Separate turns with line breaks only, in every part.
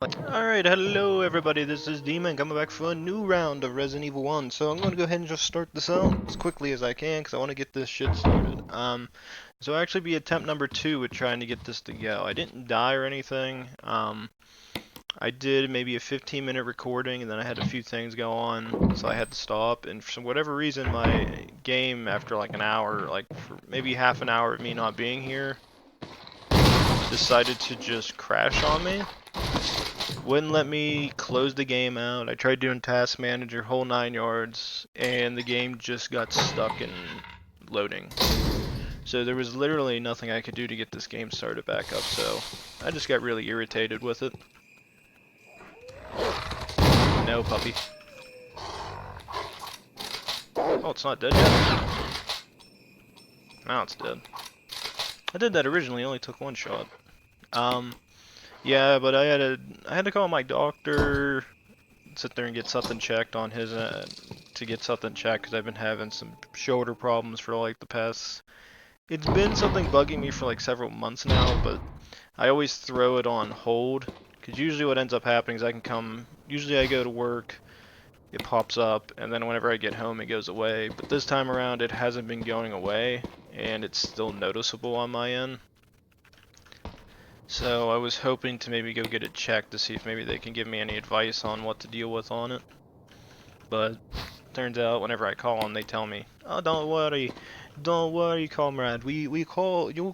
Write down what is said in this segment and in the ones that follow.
Alright, hello everybody, this is Demon coming back for a new round of Resident Evil 1. So I'm going to go ahead and just start this out as quickly as I can because I want to get this shit started. So actually be attempt number 2 with trying to get this to go. I didn't die or anything. I did maybe a 15-minute recording and then I had a few things go on, so I had to stop. And for whatever reason, my game, after like an hour, like for maybe half an hour of me not being here, decided to just crash on me. Wouldn't let me close the game out. I tried doing task manager, whole 9 yards, and the game just got stuck in loading. So there was literally nothing I could do to get this game started back up, so I just got really irritated with it. No, puppy. Oh, it's not dead yet? Now it's dead. I did that originally, it only took one shot. Yeah, but I had to call my doctor, sit there and get something checked on his to get something checked because I've been having some shoulder problems for like the past. It's been something bugging me for like several months now, but I always throw it on hold because usually what ends up happening is usually I go to work, it pops up, and then whenever I get home it goes away. But this time around it hasn't been going away, and it's still noticeable on my end. So I was hoping to maybe go get it checked to see if maybe they can give me any advice on what to deal with on it. But turns out whenever I call them, they tell me, "Oh, don't worry, comrade. We called you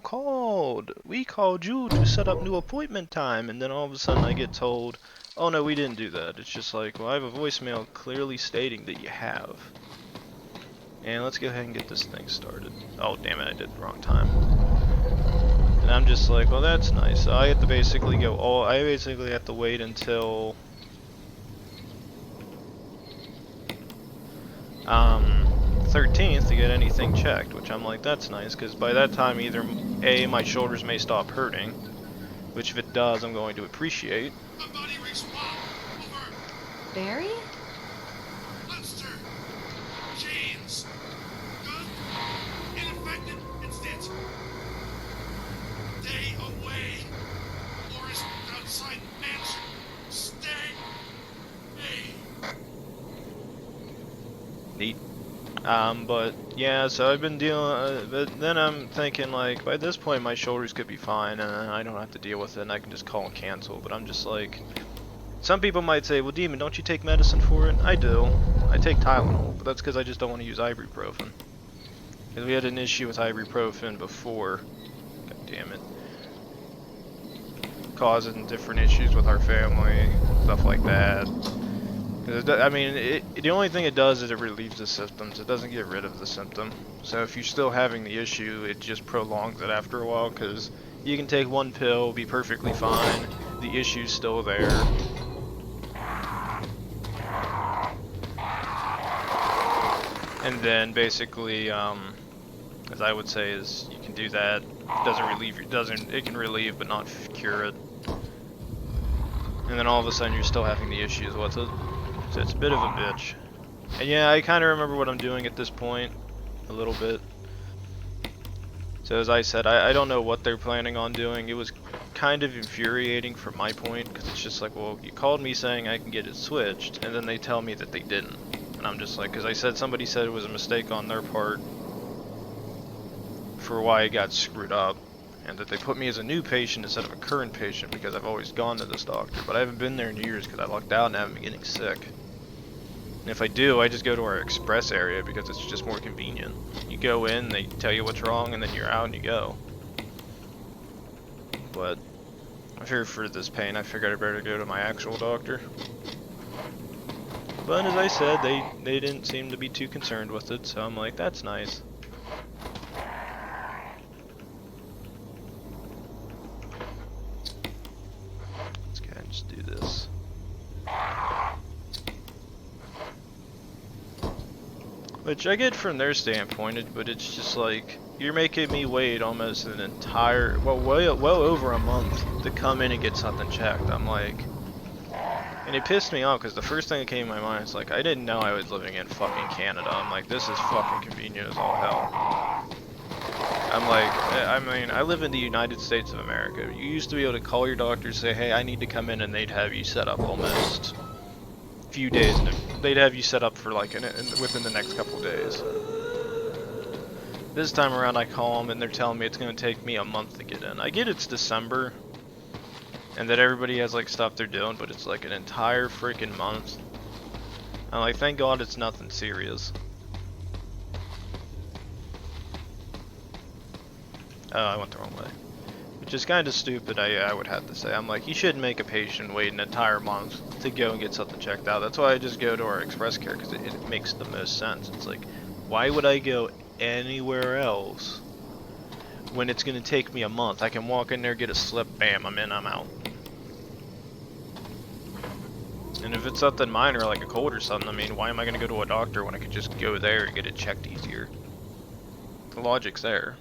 to set up new appointment time." And then all of a sudden I get told, "Oh no, we didn't do that." It's just like, well, I have a voicemail clearly stating that you have. And let's go ahead and get this thing started. Oh damn it, I did the wrong time. And I'm just like, well, that's nice. So I have to basically I basically have to wait until 13th to get anything checked, which I'm like, that's nice, because by that time either A, my shoulders may stop hurting, which if it does, I'm going to appreciate.
Barry?
Monster! Chains! Good? Ineffective instance! Stay away! Loris outside mansion! Stay! Hey!
Neat. But yeah, so I've been dealing, but then I'm thinking like, by this point my shoulders could be fine and I don't have to deal with it and I can just call and cancel, but I'm just like, some people might say, well, Demon, don't you take medicine for it? I do. I take Tylenol, but that's because I just don't want to use ibuprofen. Because we had an issue with ibuprofen before. God damn it. Causing different issues with our family, stuff like that. I mean, the only thing it does is it relieves the symptoms. It doesn't get rid of the symptom. So if you're still having the issue, it just prolongs it after a while, because you can take one pill, be perfectly fine, the issue's still there. And then basically, as I would say, is you can do that. It can relieve but not cure it. And then all of a sudden you're still having the issues with it. So it's a bit of a bitch. And yeah, I kind of remember what I'm doing at this point, a little bit. So as I said, I don't know what they're planning on doing. It was kind of infuriating from my point, because it's just like, well, you called me saying I can get it switched, and then they tell me that they didn't. And I'm just like, because somebody said it was a mistake on their part for why it got screwed up, and that they put me as a new patient instead of a current patient because I've always gone to this doctor, but I haven't been there in years because I lucked out and haven't been getting sick. And if I do, I just go to our express area because it's just more convenient. You go in, they tell you what's wrong, and then you're out and you go. But I figured for this pain, I figured I better go to my actual doctor. But as I said, they didn't seem to be too concerned with it, so I'm like, that's nice. Let's go ahead and just do this. Which I get from their standpoint, but it's just like, you're making me wait almost an entire, well over a month to come in and get something checked. I'm like, and it pissed me off because the first thing that came to my mind is like, I didn't know I was living in fucking Canada. I'm like, this is fucking convenient as all hell. I'm like, I mean, I live in the United States of America. You used to be able to call your doctor, say, hey, I need to come in, and they'd have you set up almost a few days. They'd have you set up for like within the next couple days. This time around, I call them, and they're telling me it's going to take me a month to get in. I get it's December, and that everybody has like stuff they're doing, but it's like an entire freaking month. I'm like, thank God it's nothing serious. Oh, I went the wrong way. Which is kind of stupid, I would have to say. I'm like, you shouldn't make a patient wait an entire month to go and get something checked out. That's why I just go to our express care, because it makes the most sense. It's like, why would I go anywhere else when it's going to take me a month? I can walk in there, get a slip, bam, I'm in, I'm out. And if it's something minor, like a cold or something, I mean, why am I going to go to a doctor when I could just go there and get it checked easier? The logic's there.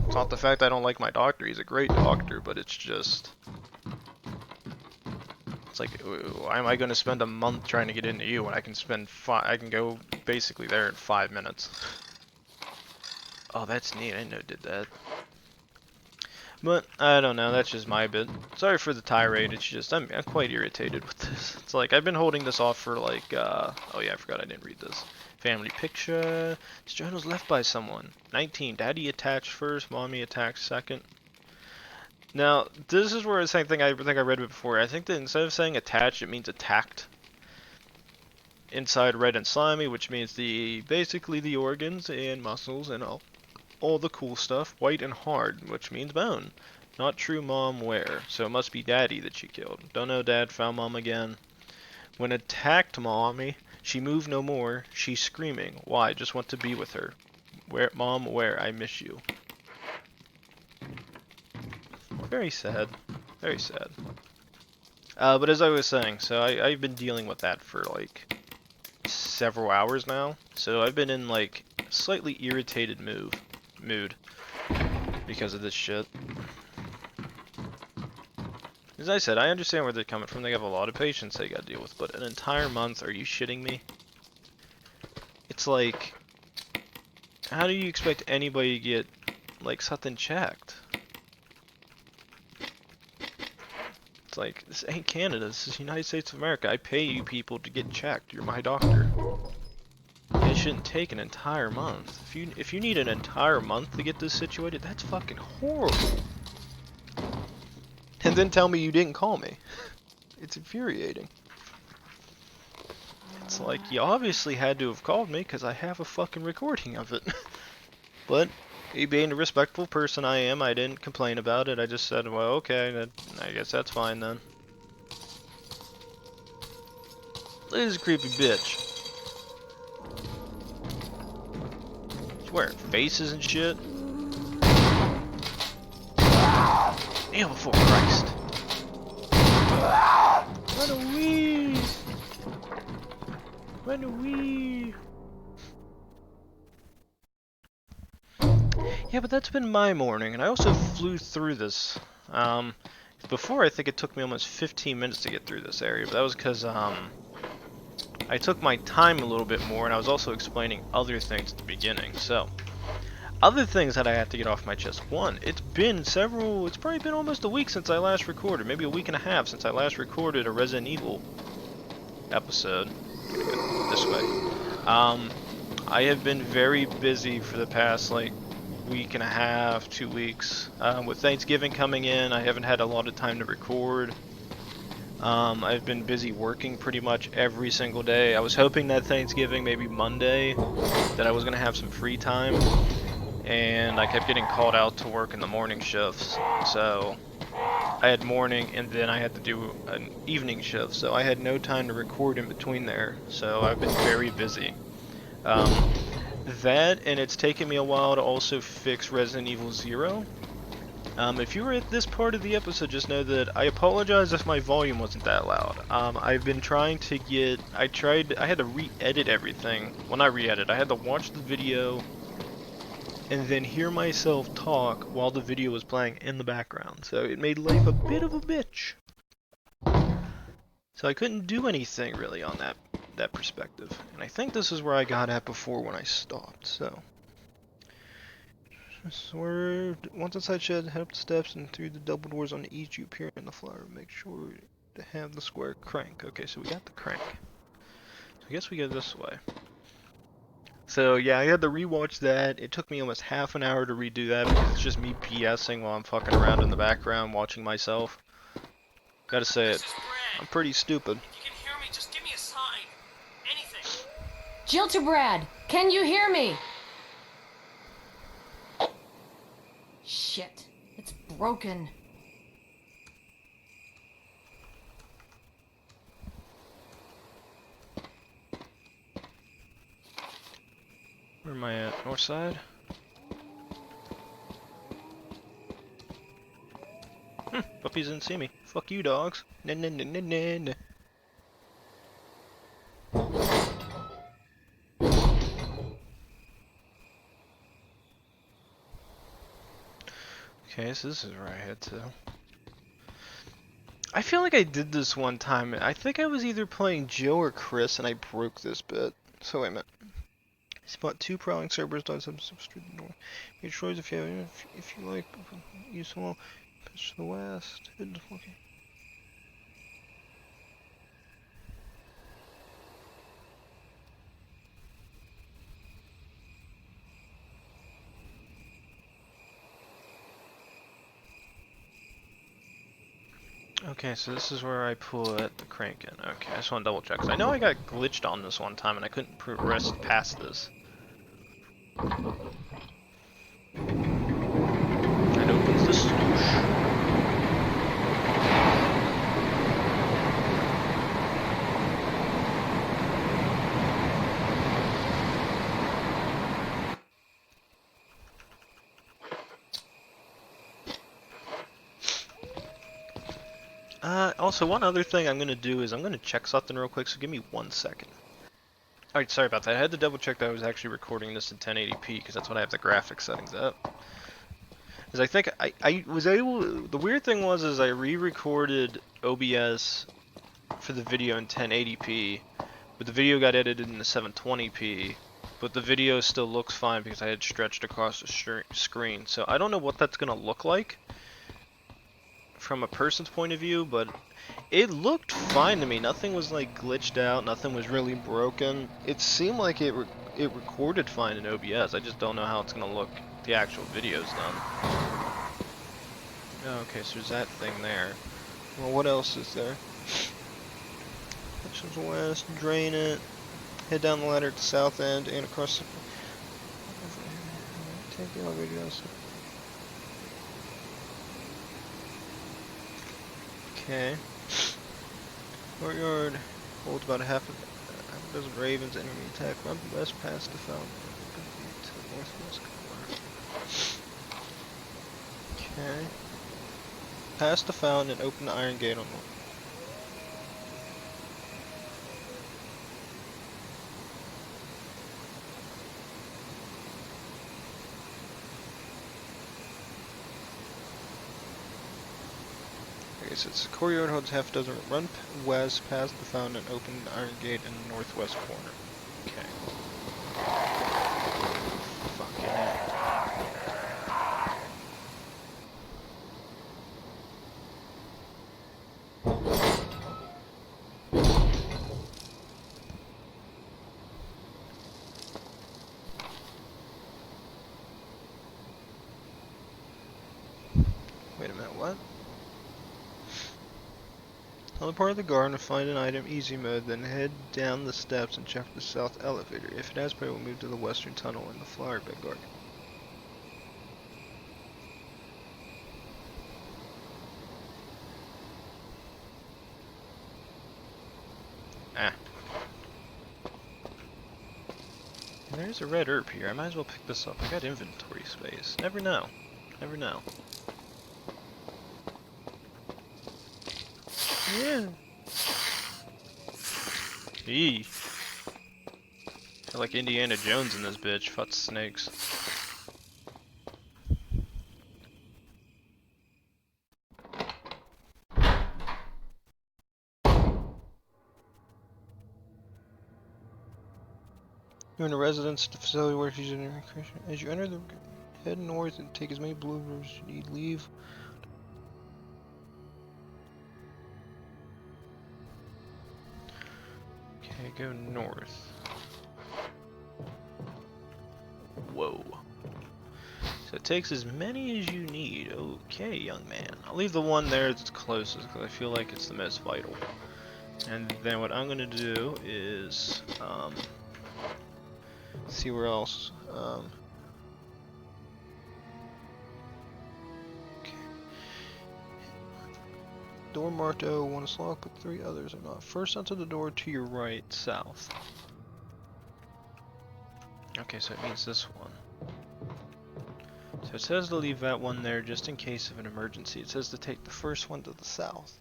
It's not the fact I don't like my doctor, he's a great doctor, but it's just... It's like, why am I going to spend a month trying to get into you when I can spend I can go basically there in 5 minutes. Oh, that's neat, I didn't know it did that. But, I don't know, that's just my bit. Sorry for the tirade, it's just, I'm quite irritated with this. It's like, I've been holding this off for like, oh yeah, I forgot I didn't read this. Family picture. This journal's left by someone. 19. Daddy attached first, mommy attached second. Now, this is where the same thing I think I read it before. I think that instead of saying attached, it means attacked. Inside red and slimy, which means basically the organs and muscles and all the cool stuff. White and hard, which means bone. Not true mom where. So it must be daddy that she killed. Don't know dad, found mom again. When attacked mommy, she moved no more. She's screaming. Why? Just want to be with her. Where, mom, where? I miss you. Very sad. Very sad. But as I was saying, so I've been dealing with that for like several hours now. So I've been in like slightly irritated mood because of this shit. As I said, I understand where they're coming from. They have a lot of patients they gotta deal with, but an entire month? Are you shitting me? It's like, how do you expect anybody to get like something checked? It's like, this ain't Canada, this is the United States of America. I pay you people to get checked. You're my doctor. It shouldn't take an entire month. If you need an entire month to get this situated, that's fucking horrible. And then tell me you didn't call me. It's infuriating. It's like, you obviously had to have called me because I have a fucking recording of it. But, being a respectful person I am, I didn't complain about it. I just said, well, okay, I guess that's fine then. Look at this creepy bitch. She's wearing faces and shit. Kneel before Christ. Run away! Run away! Yeah, but that's been my morning, and I also flew through this. Before I think it took me almost 15 minutes to get through this area, but that was because, I took my time a little bit more, and I was also explaining other things at the beginning, so. Other things that I have to get off my chest. One, it's probably been almost a week since I last recorded, maybe a week and a half since I last recorded a Resident Evil episode. This way. I have been very busy for the past, like, week and a half, 2 weeks. With Thanksgiving coming in, I haven't had a lot of time to record. I've been busy working pretty much every single day. I was hoping that Thanksgiving, maybe Monday, that I was going to have some free time. And I kept getting called out to work in the morning shifts, so I had morning and then I had to do an evening shift, so I had no time to record in between there, so I've been very busy. That, and it's taken me a while to also fix Resident Evil 0. If you were at this part of the episode, just know that I apologize if my volume wasn't that loud. I've been trying to I had to re-edit everything. Well, not re-edit, I had to watch the video and then hear myself talk while the video was playing in the background. So it made life a bit of a bitch. So I couldn't do anything really on that perspective. And I think this is where I got at before when I stopped, so. Swerved. Once inside shed, head up the steps and through the double doors on the east. You appear in the flower. Make sure to have the square crank. Okay, so we got the crank. So I guess we go this way. So yeah, I had to rewatch that. It took me almost half an hour to redo that because it's just me BSing while I'm fucking around in the background watching myself. Gotta say it. I'm pretty stupid.
If you can hear me, just give me a sign. Anything.
Jill to Brad, can you hear me? Shit, it's broken.
Where am I at? North side? Puppies didn't see me. Fuck you, dogs. Nah, nah, nah, nah, nah, nah. Okay, so this is where I head to. I feel like I did this one time. I think I was either playing Joe or Chris, and I broke this bit. So wait a minute. Spot 2 prowling Cerberus dogs up street north. Make choice if you have, if you like, useful. Pitch to the west. Okay. Okay, so this is where I put the crank in. Okay, I just want to double check. 'Cause I know I got glitched on this one time and I couldn't progress past this. That opens the stoosh. Also, one other thing I'm going to do is I'm going to check something real quick, so give me 1 second. Alright, sorry about that. I had to double check that I was actually recording this in 1080p, because that's what I have the graphics settings up. Because I think I was able... The weird thing was is I re-recorded OBS for the video in 1080p, but the video got edited in the 720p, but the video still looks fine because I had stretched across the screen. So I don't know what that's going to look like from a person's point of view, but it looked fine to me. Nothing was like glitched out, nothing was really broken. It seemed like it recorded fine in OBS. I just don't know how it's gonna look the actual video's done. Okay, so there's that thing there. Well, what else is there? This is west, drain it, head down the ladder at the south end and across the... Take the elevator down. Okay. Courtyard holds about a half a dozen ravens. Enemy attack. Run west past the fountain. To the northwest corner. Okay. Past the fountain and open the iron gate on the... Okay, so it's the courtyard holds half a dozen. Run west past the fountain and open the iron gate in the northwest corner. Okay. Fucking hell. Wait a minute, what? On the part of the garden to find an item easy mode, then head down the steps and check the south elevator. If it has prey, we'll move to the western tunnel in the flower bed garden. Ah. And there's a red herb here. I might as well pick this up. I got inventory space. Never know. Never know. Yeah. Eee. Feel like Indiana Jones in this bitch. Fuck snakes. You're in a residence, the facility where she's in recreation. As you enter the Head north and take as many blue rivers as you need. Leave. Okay, go north. Whoa. So it takes as many as you need. Okay, young man. I'll leave the one there that's closest because I feel like it's the most vital. And then what I'm gonna do is see where else. Okay. Door marked O, one is locked, but 3 others are not. First enter the door to your right, south. Okay, so it means this one. So it says to leave that one there just in case of an emergency. It says to take the first one to the south.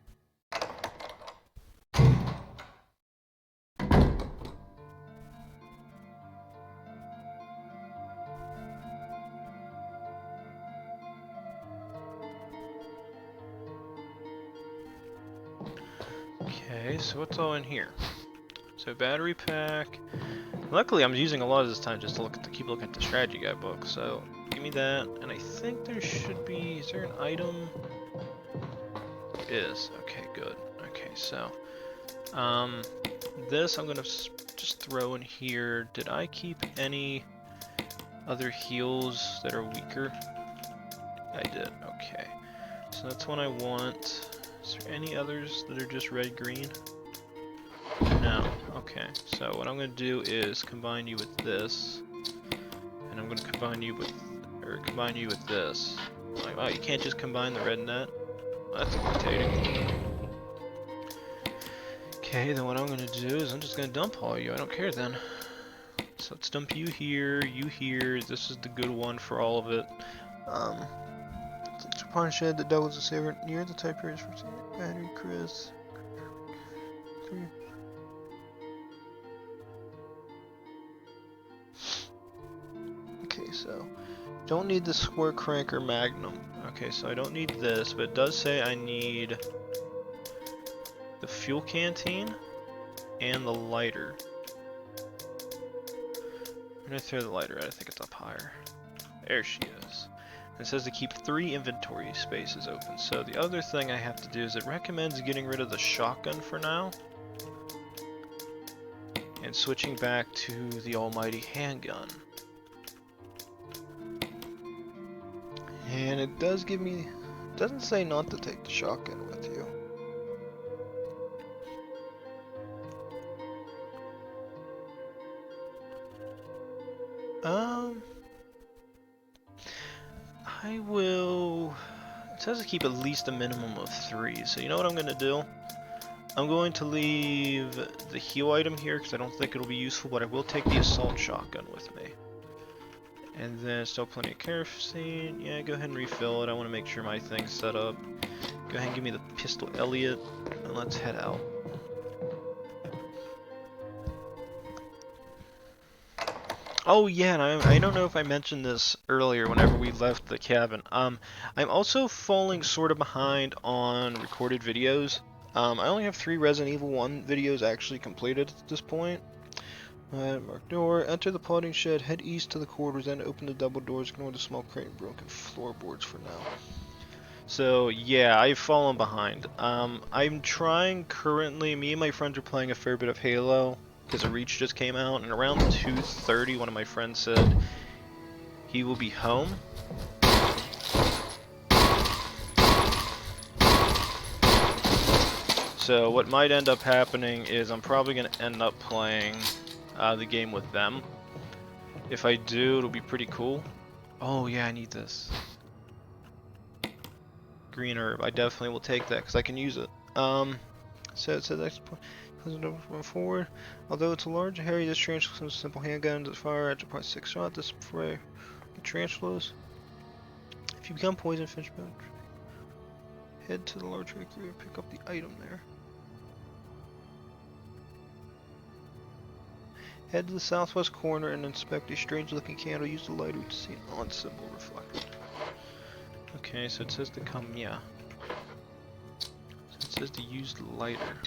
Okay, so what's all in here? So battery pack. Luckily, I'm using a lot of this time just to keep looking at the strategy guide book. So give me that, and I think there should be. Is there an item? There is. Okay, good. Okay, so this I'm gonna just throw in here. Did I keep any other heals that are weaker? I did. Okay, so that's what I want. Is there any others that are just red green? No. Okay, so what I'm gonna do is combine you with this, and I'm gonna combine you with this. Like, wow, you can't just combine the red and that. Well, that's irritating. Okay, then what I'm gonna do is I'm just gonna dump all you. I don't care then. So let's dump you here, you here. This is the good one for all of it. It's a pawn shed that doubles as a saver near the type range for battery, Chris. 3. Okay, so don't need the square crank or magnum. Okay, so I don't need this, but it does say I need the fuel canteen and the lighter. I'm gonna throw the lighter out. I think it's up higher. There she is. It says to keep 3 inventory spaces open. So the other thing I have to do is it recommends getting rid of the shotgun for now and switching back to the almighty handgun. And it does give me, it doesn't say not to take the shotgun with you. I will, it says to keep at least a minimum of 3, so you know what I'm going to do? I'm going to leave the heal item here because I don't think it'll be useful, but I will take the assault shotgun with me. And then still plenty of kerosene. Yeah, go ahead and refill it. I want to make sure my thing's set up. Go ahead and give me the pistol Elliot, and let's head out. Oh yeah, and I don't know if I mentioned this earlier whenever we left the cabin. I'm also falling sort of behind on recorded videos. I only have 3 Resident Evil 1 videos actually completed at this point. Mark door. Enter the plotting shed. Head east to the corridors. Then open the double doors. Ignore the small crate and broken floorboards for now. So yeah, I've fallen behind. I'm trying currently. Me and my friends are playing a fair bit of Halo because Reach just came out, and around 2:30, one of my friends said he will be home. So what might end up happening is I'm probably going to end up playing the game with them. If I do, it'll be pretty cool. Oh yeah, I need this. Green herb. I definitely will take that because I can use it. So it says next point. Forward. Although it's a large hairy, this tarantula is a simple handgun that fire at 0.6 shot. This spray tarantulas. If you become poisoned, finish back. Head to the large rig and pick up the item there. Head to the southwest corner and inspect a strange-looking candle. Use the lighter to see an odd symbol reflected. Okay, so it says to come, yeah. So it says to use the lighter.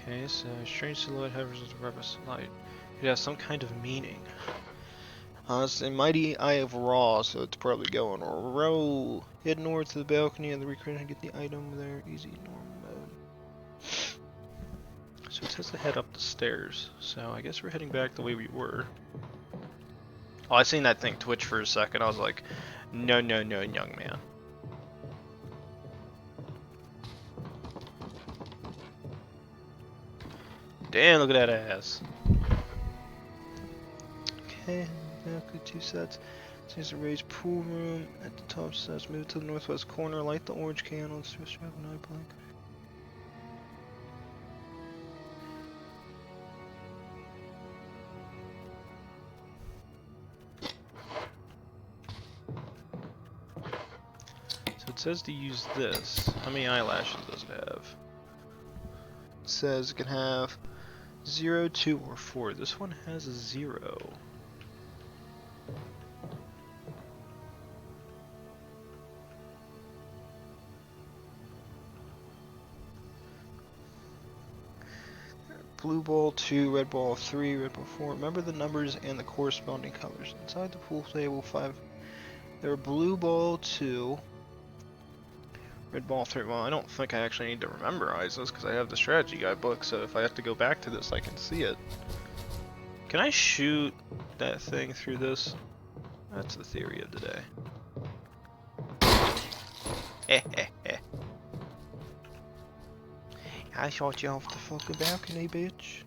Okay, so strange silhouette hovers as a rubber light. It has some kind of meaning. It's a mighty Eye of Raw, so it's probably going row. Head north to the balcony of the recruit and get the item there. Easy normal mode. So it says to head up the stairs. So I guess we're heading back the way we were. Oh, I seen that thing twitch for a second. I was like, no, no, no, young man. Damn, look at that ass. Okay, exactly 2 sets. There's a raised pool room at the top steps. Move to the northwest corner. Light the orange candles. Just have an eye blink. So it says to use this. How many eyelashes does it have? It says it can have 0, 2, or 4. This one has a 0. Blue ball 2, red ball 3, red ball 4. Remember the numbers and the corresponding colors. Inside the pool table 5. There are blue ball 2, red ball 3. Well, I don't think I actually need to memorize this because I have the strategy guide book, so if I have to go back to this, I can see it. Can I shoot that thing through this? That's the theory of the day. I shot you off the fucking balcony, bitch.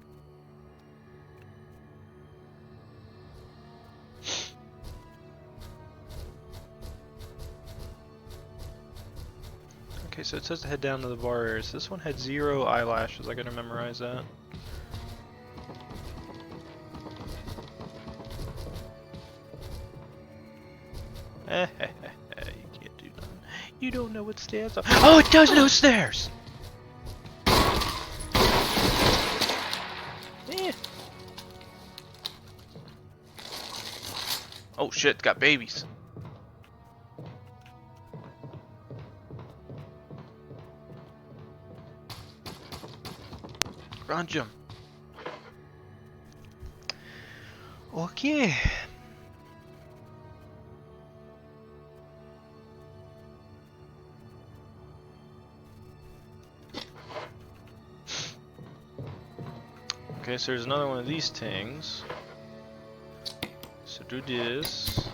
Okay, so it says to head down to the bar areas. This one had 0 eyelashes. I gotta memorize that. You can't do nothing. You don't know what stairs are. Oh, it does know stairs! Oh shit, it's got babies. Crunch him. Okay. Okay, so there's another one of these things. So do this.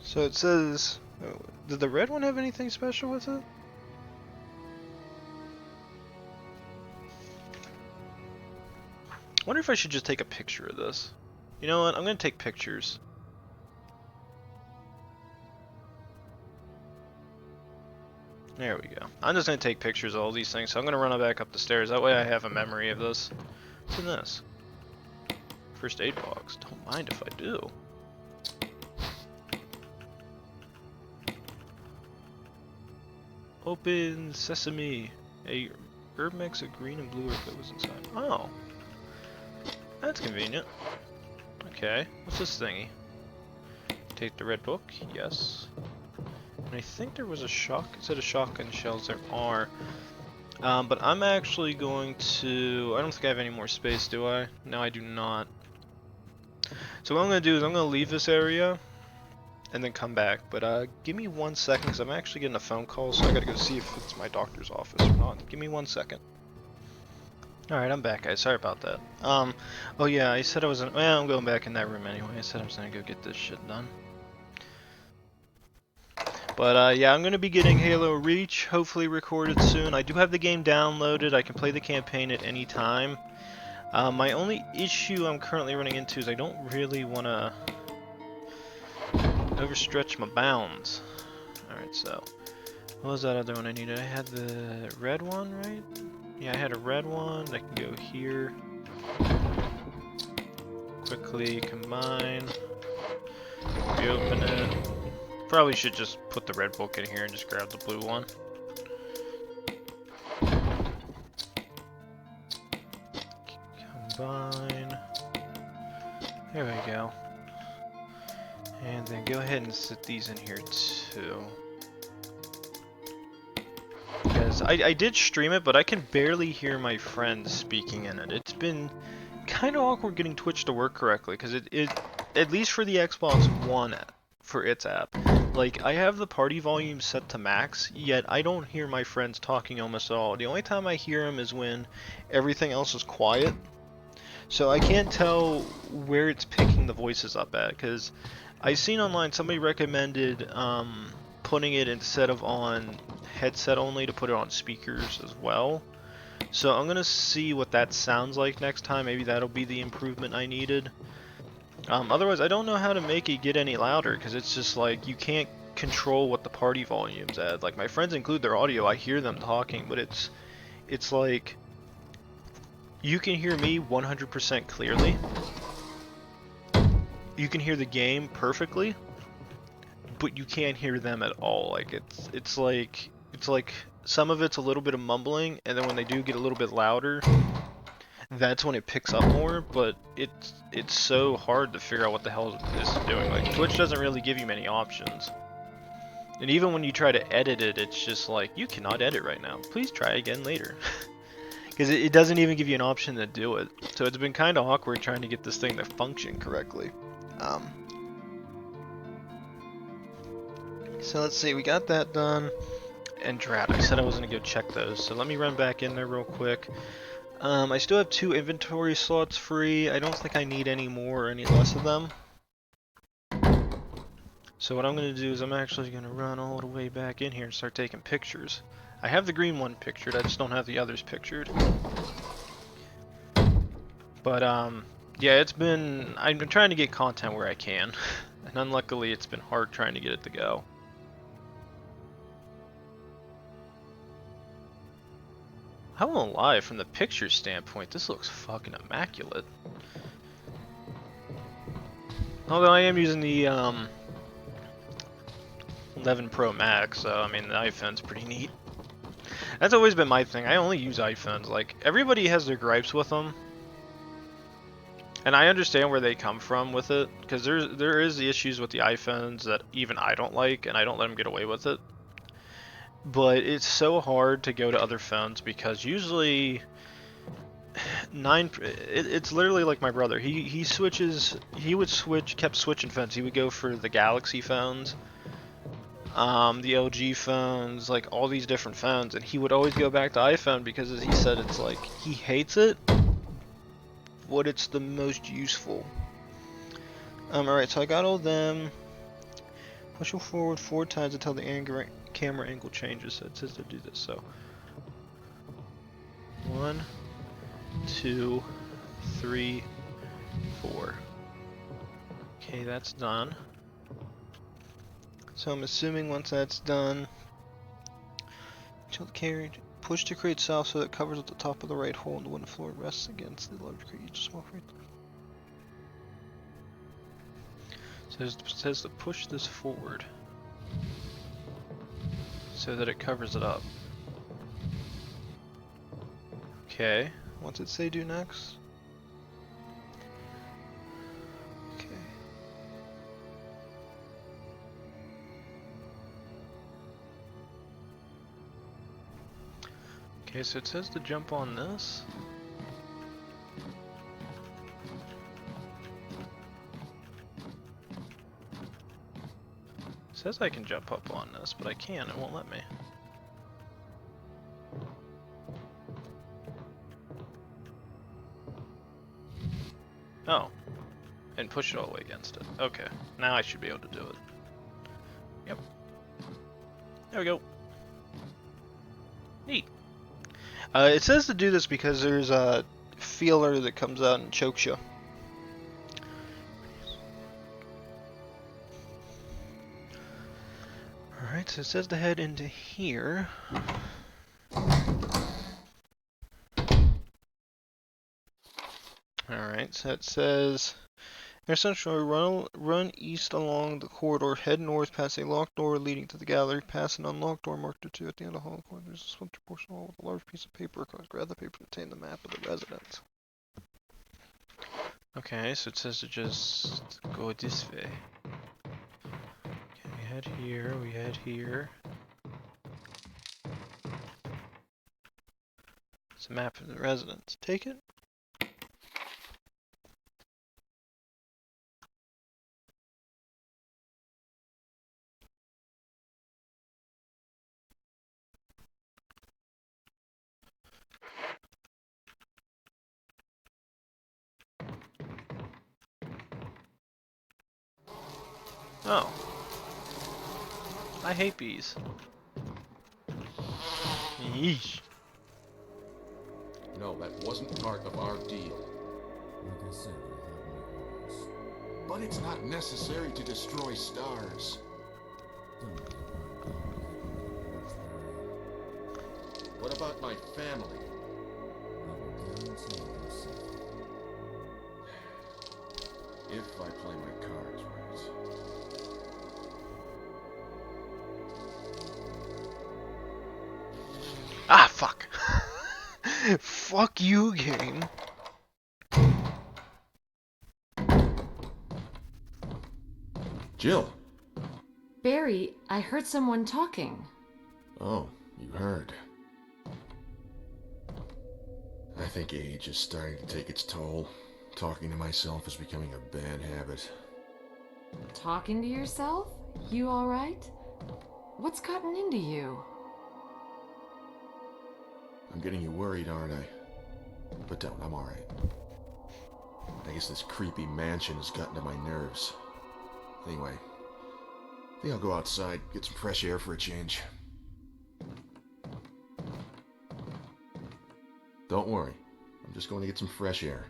So it says, oh, did the red one have anything special with it? I wonder if I should just take a picture of this. You know what? I'm gonna take pictures. There we go. I'm just gonna take pictures of all these things. So I'm gonna run it back up the stairs. That way I have a memory of this. What's in this? First aid box. Don't mind if I do. Open sesame. A herb mix of green and blue herb that was inside. Oh. That's convenient. Okay. What's this thingy? Take the red book. Yes. And I think there was a set of shotgun shells. There are. But I'm actually going to... I don't think I have any more space, do I? No, I do not. So what I'm going to do is I'm going to leave this area and then come back. But give me 1 second because I'm actually getting a phone call, so I got to go see if it's my doctor's office or not. Give me 1 second. Alright, I'm back, guys. Sorry about that. Oh yeah, I said I was... Well, I'm going back in that room anyway. I said I was going to go get this shit done. But yeah, I'm going to be getting Halo Reach, hopefully recorded soon. I do have the game downloaded. I can play the campaign at any time. My only issue I'm currently running into is I don't really want to overstretch my bounds. Alright, so what was that other one I needed? I had the red one, right? Yeah, I had a red one. I can go here. Quickly combine. Reopen it. Probably should just put the red book in here and just grab the blue one. Combine. There we go. And then go ahead and sit these in here too. Because I did stream it, but I can barely hear my friends speaking in it. It's been kind of awkward getting Twitch to work correctly, because it at least for the Xbox One for its app, like I have the party volume set to max, yet I don't hear my friends talking almost at all. The only time I hear them is when everything else is quiet. So I can't tell where it's picking the voices up at, because I seen online somebody recommended putting it instead of on headset only to put it on speakers as well. So I'm gonna see what that sounds like next time. Maybe that'll be the improvement I needed. Otherwise, I don't know how to make it get any louder, because it's just like you can't control what the party volume's at. Like my friends include their audio, I hear them talking, but it's like you can hear me 100% clearly. You can hear the game perfectly, but you can't hear them at all. Like it's like some of it's a little bit of mumbling, and then when they do get a little bit louder, that's when it picks up more. But it's so hard to figure out what the hell this is doing. Like Twitch doesn't really give you many options, and even when you try to edit it, it's just like you cannot edit right now. Please try again later. Because it doesn't even give you an option to do it. So it's been kind of awkward trying to get this thing to function correctly. So let's see, we got that done. And Drat, I said I was going to go check those. So let me run back in there real quick. I still have 2 inventory slots free. I don't think I need any more or any less of them. So what I'm going to do is I'm actually going to run all the way back in here and start taking pictures. I have the green one pictured, I just don't have the others pictured. But yeah, I've been trying to get content where I can, and unluckily it's been hard trying to get it to go. I won't lie, from the picture standpoint, this looks fucking immaculate. Although I am using the 11 Pro Max, so I mean the iPhone's pretty neat. That's always been my thing. I only use iPhones. Like, everybody has their gripes with them. And I understand where they come from with it, because there is the issues with the iPhones that even I don't like, and I don't let them get away with it. But it's so hard to go to other phones, because usually it's literally like my brother. He kept switching phones. He would go for the Galaxy phones, the LG phones, like all these different phones, and he would always go back to iPhone because, as he said, it's like he hates it, but it's the most useful. Alright, so I got all them. Push them forward 4 times until the camera angle changes. So it says to do this. So 1, 2, 3, 4. Okay, that's done. So I'm assuming once that's done, tilt the carriage, push to create south so that it covers at the top of the right hole and the wooden floor rests against the large crate. You just walk right there. So it says to push this forward so that it covers it up. Okay, what's it say do next? Okay, so it says to jump on this. It says I can jump up on this, but I can't, it won't let me. Oh, and push it all the way against it. Okay, now I should be able to do it. Yep. There we go. Neat. It says to do this because there's a feeler that comes out and chokes you. Alright, so it says to head into here. Alright, so it says essentially run east along the corridor, head north past a locked door leading to the gallery, pass an unlocked door marked 2 at the end of the hall. There's a splinter portion wall with a large piece of paper across. Grab the paper to contain the map of the residence. Okay, so it says to just go this way. Okay, we head here. It's a map of the residence. Take it. Oh. I hate bees. Yeesh.
No, that wasn't part of our deal.
Like I said, I have my orders.
But it's not necessary to destroy stars.
Don't be a bird dog. Get rid of the birds, Barry.
What about my family?
I will guarantee their safety.
If I play my cards right.
Ah, fuck. Fuck you, game.
Jill!
Barry, I heard someone talking.
Oh, you heard. I think age is starting to take its toll. Talking to myself is becoming a bad habit.
Talking to yourself? You alright? What's gotten into you?
I'm getting you worried, aren't I? But don't, I'm alright. I guess this creepy mansion has gotten to my nerves. Anyway, I think I'll go outside, get some fresh air for a change. Don't worry, I'm just going to get some fresh air.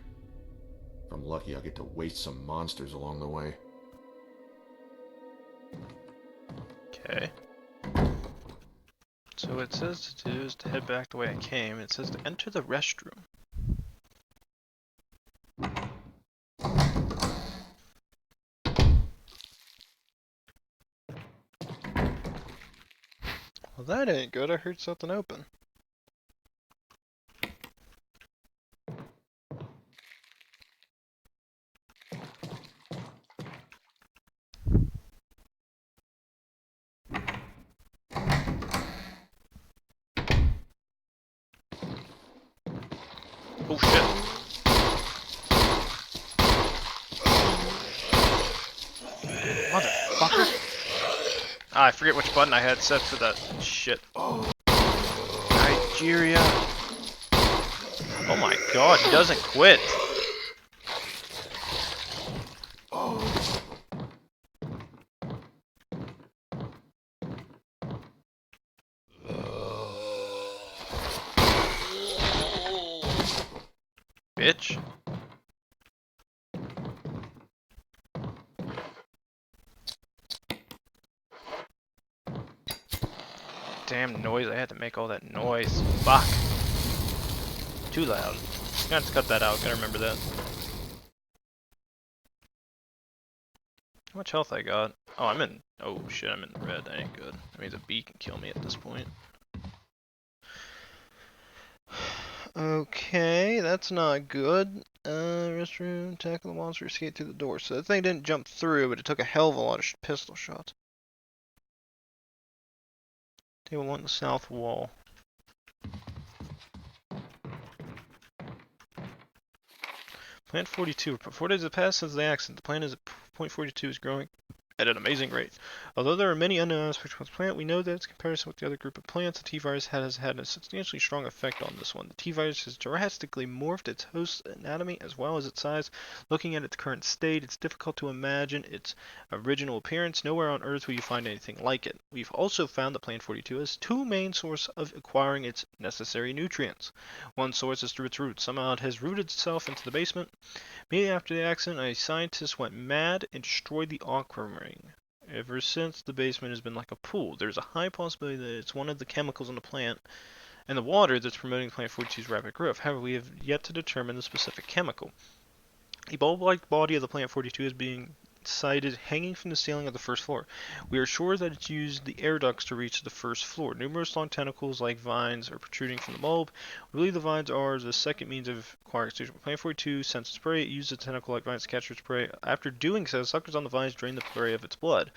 If I'm lucky, I'll get to waste some monsters along the way.
Okay. So what it says to do is to head back the way I came. It says to enter the restroom. Well, that ain't good. I heard something open. Oh shit. Motherfucker. Ah, I forget which button I had set for that shit. Nigeria. Oh my god, he doesn't quit. Bitch. Damn noise, I had to make all that noise. Fuck. Too loud. I'm gonna have to cut that out, gotta remember that. How much health I got? Oh, I'm in. Oh shit, I'm in red. That ain't good. That means a bee can kill me at this point. Okay, that's not good. Restroom, tackle the monster, escape through the door. So that thing didn't jump through, but it took a hell of a lot of pistol shots. Table 1, the south wall. Plant 42. 4 days have passed since the accident. The plant is at point 42 is growing at an amazing rate. Although there are many unknown aspects of the plant, we know that its comparison with the other group of plants, the T-virus has had a substantially strong effect on this one. The T-virus has drastically morphed its host's anatomy as well as its size. Looking at its current state, it's difficult to imagine its original appearance. Nowhere on Earth will you find anything like it. We've also found that Plant 42 has two main sources of acquiring its necessary nutrients. One source is through its roots. Somehow it has rooted itself into the basement. Immediately after the accident, a scientist went mad and destroyed the aquamarine. Ever since, the basement has been like a pool. There's a high possibility that it's one of the chemicals in the plant and the water that's promoting Plant 42's rapid growth. However, we have yet to determine the specific chemical. The bulb-like body of the Plant 42 is being sighted hanging from the ceiling of the first floor. We are sure that it's used the air ducts to reach the first floor. Numerous long tentacles like vines are protruding from the bulb. We believe the vines are the second means of acquiring oxygen. Plant 42 sensed its prey. It used the tentacle-like vines to capture its prey. After doing so, suckers on the vines drain the prey of its blood.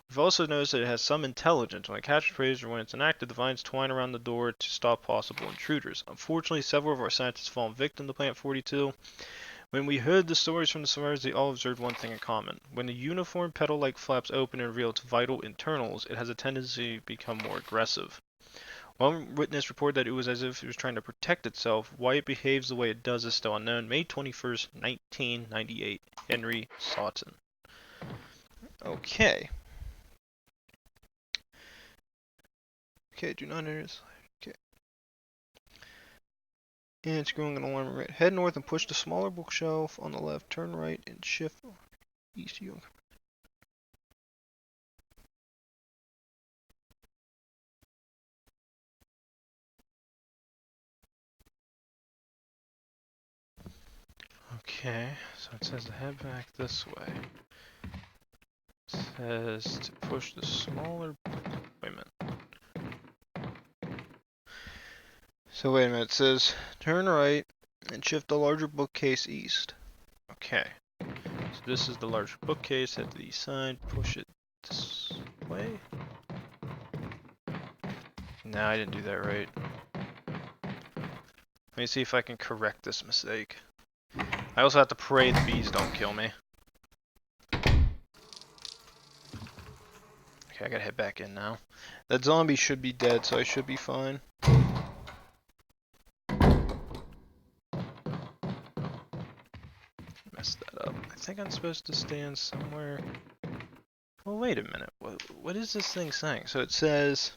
We've also noticed that it has some intelligence. When it captures prey or when it's inactive, the vines twine around the door to stop possible intruders. Unfortunately, several of our scientists have fallen victim to Plant 42. When we heard the stories from the survivors, they all observed one thing in common. When the uniform petal-like flaps open and reveal its vital internals, it has a tendency to become more aggressive. One witness reported that it was as if it was trying to protect itself. Why it behaves the way it does is still unknown. May 21st, 1998. Henry Sawton. Okay. Okay, do not enter this. Okay. And it's going an alarm right. Head north and push the smaller bookshelf on the left. Turn right and shift east. Okay, so it says to head back this way. It says to push the smaller. Wait a minute. So wait a minute. It says turn right and shift the larger bookcase east. Okay. So this is the larger bookcase. Head to the east side. Push it this way. No, I didn't do that right. Let me see if I can correct this mistake. I also have to pray the bees don't kill me. Okay, I gotta head back in now. That zombie should be dead, so I should be fine. Messed that up. I think I'm supposed to stand somewhere. Well, wait a minute. What is this thing saying? So it says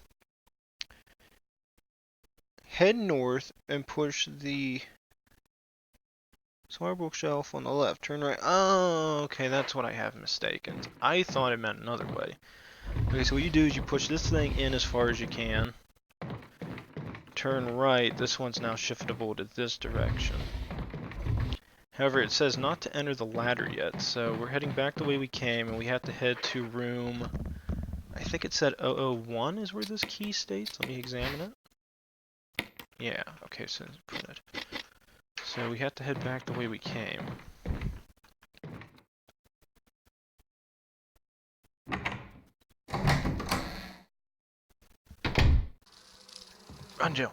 head north and push the smaller bookshelf on the left. Turn right. Oh, okay, that's what I have mistaken. I thought it meant another way. Okay, so what you do is you push this thing in as far as you can. Turn right. This one's now shiftable to this direction. However, it says not to enter the ladder yet, so we're heading back the way we came, and we have to head to room... I think it said 001 is where this key states. Let me examine it. Yeah, okay, so put it. So we have to head back the way we came. Run, Jill.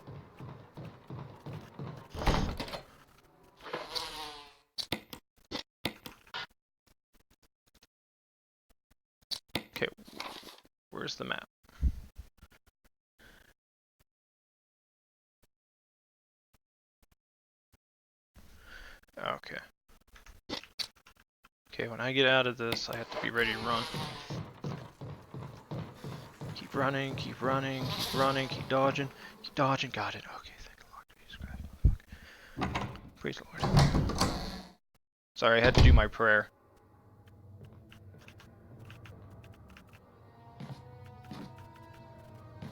Okay, where's the map? Okay. Okay, when I get out of this, I have to be ready to run. Keep running, keep running, keep running, keep dodging, got it. Okay, thank the Lord. Praise the Lord. Sorry, I had to do my prayer.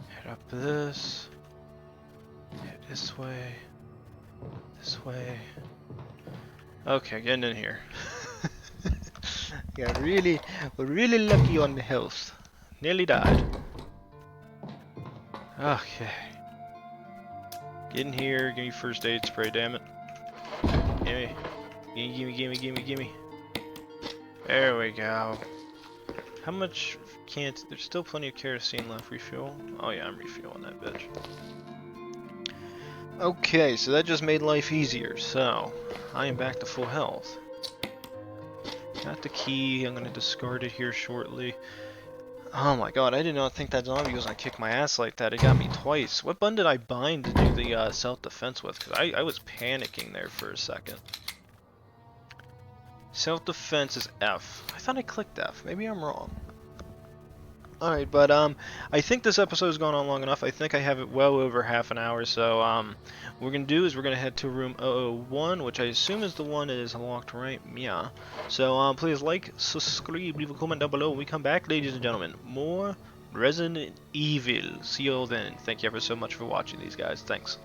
Head up this. Head this way. This way. Okay, getting in here. Got we're really lucky on the health. Nearly died. Okay. Get in here, give me first aid spray, damn it. Gimme. There we go. How much can't... There's still plenty of kerosene left. Refuel? Oh yeah, I'm refueling that bitch. Okay, so that just made life easier. So, I am back to full health. Got the key. I'm going to discard it here shortly. Oh my god, I did not think that zombie was going to kick my ass like that. It got me twice. What button did I bind to do the self-defense with? Because I was panicking there for a second. Self-defense is F. I thought I clicked F. Maybe I'm wrong. Alright, but I think this episode's gone on long enough. I think I have it well over half an hour, so what we're going to do is we're going to head to room 001, which I assume is the one that is unlocked, right? Yeah. So please like, subscribe, leave a comment down below when we come back, ladies and gentlemen. More Resident Evil. See you all then. Thank you ever so much for watching these guys. Thanks.